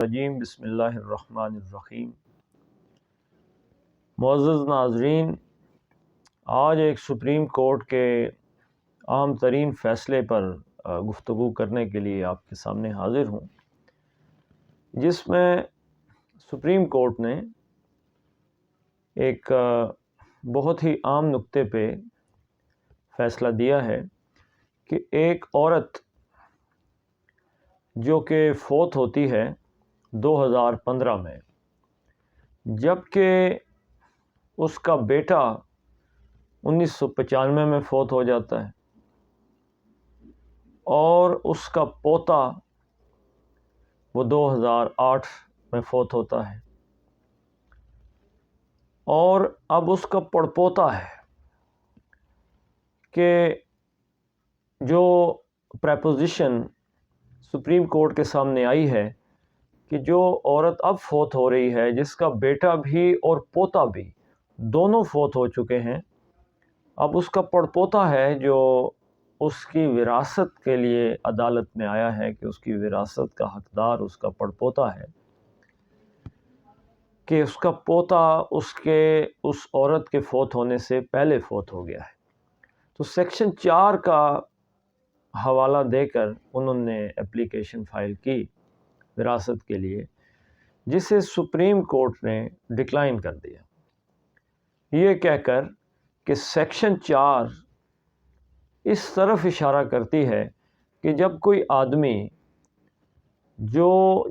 الرجیم بسم اللہ الرحمن الرحیم۔ معزز ناظرین، آج ایک سپریم کورٹ کے اہم ترین فیصلے پر گفتگو کرنے کے لیے آپ کے سامنے حاضر ہوں، جس میں سپریم کورٹ نے ایک بہت ہی عام نقطے پہ فیصلہ دیا ہے کہ ایک عورت جو کہ فوت ہوتی ہے 2015 میں، جبکہ اس کا بیٹا 1995 میں فوت ہو جاتا ہے اور اس کا پوتا وہ 2008 میں فوت ہوتا ہے، اور اب اس کا پڑپوتا ہے کہ جو پریپوزیشن سپریم کورٹ کے سامنے آئی ہے کہ جو عورت اب فوت ہو رہی ہے، جس کا بیٹا بھی اور پوتا بھی دونوں فوت ہو چکے ہیں، اب اس کا پڑپوتا ہے جو اس کی وراثت کے لیے عدالت میں آیا ہے کہ اس کی وراثت کا حقدار اس کا پڑپوتا ہے، کہ اس کا پوتا اس عورت کے فوت ہونے سے پہلے فوت ہو گیا ہے۔ تو سیکشن 4 کا حوالہ دے کر انہوں نے اپلیکیشن فائل کی وراثت کے لیے، جسے سپریم کورٹ نے ڈکلائن کر دیا، یہ کہہ کر کہ سیکشن 4 اس طرف اشارہ کرتی ہے کہ جب کوئی آدمی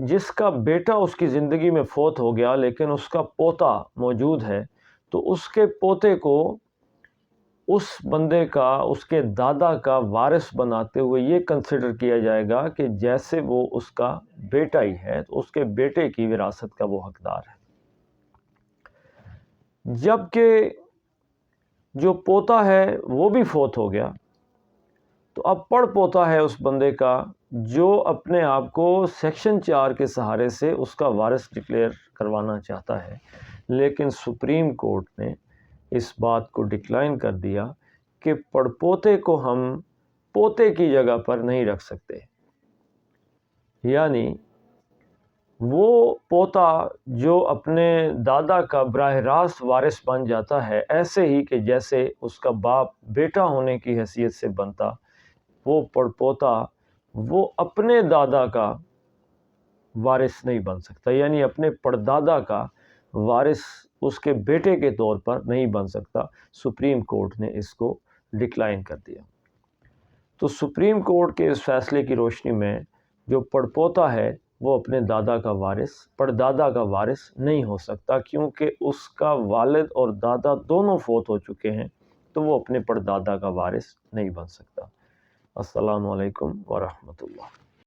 جس کا بیٹا اس کی زندگی میں فوت ہو گیا لیکن اس کا پوتا موجود ہے، تو اس کے پوتے کو اس بندے کا، اس کے دادا کا وارث بناتے ہوئے یہ کنسیڈر کیا جائے گا کہ جیسے وہ اس کا بیٹا ہی ہے، تو اس کے بیٹے کی وراثت کا وہ حقدار ہے۔ جبکہ جو پوتا ہے وہ بھی فوت ہو گیا، تو اب پڑ پوتا ہے اس بندے کا جو اپنے آپ کو سیکشن 4 کے سہارے سے اس کا وارث ڈکلیئر کروانا چاہتا ہے، لیکن سپریم کورٹ نے اس بات کو ڈکلائن کر دیا کہ پڑپوتے کو ہم پوتے کی جگہ پر نہیں رکھ سکتے، یعنی وہ پوتا جو اپنے دادا کا براہ راست وارث بن جاتا ہے، ایسے ہی کہ جیسے اس کا باپ بیٹا ہونے کی حیثیت سے بنتا، وہ پڑپوتا وہ اپنے دادا کا وارث نہیں بن سکتا، یعنی اپنے پردادا کا وارث اس کے بیٹے کے طور پر نہیں بن سکتا۔ سپریم کورٹ نے اس کو ڈکلائن کر دیا۔ تو سپریم کورٹ کے اس فیصلے کی روشنی میں جو پڑپوتا ہے وہ اپنے دادا کا وارث، پردادا کا وارث نہیں ہو سکتا، کیونکہ اس کا والد اور دادا دونوں فوت ہو چکے ہیں، تو وہ اپنے پردادا کا وارث نہیں بن سکتا۔ السلام علیکم ورحمۃ اللہ۔